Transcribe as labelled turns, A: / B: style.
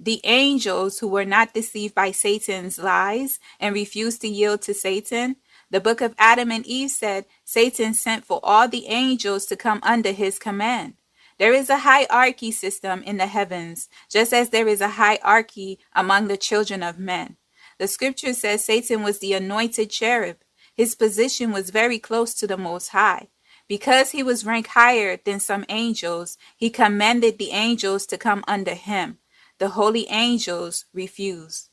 A: The angels who were not deceived by Satan's lies and refused to yield to Satan. The book of Adam and Eve said Satan sent for all the angels to come under his command. There is a hierarchy system in the heavens, just as there is a hierarchy among the children of men. The scripture says Satan was the anointed cherub. His position was very close to the Most High. Because he was ranked higher than some angels, he commanded the angels to come under him. The holy angels refused.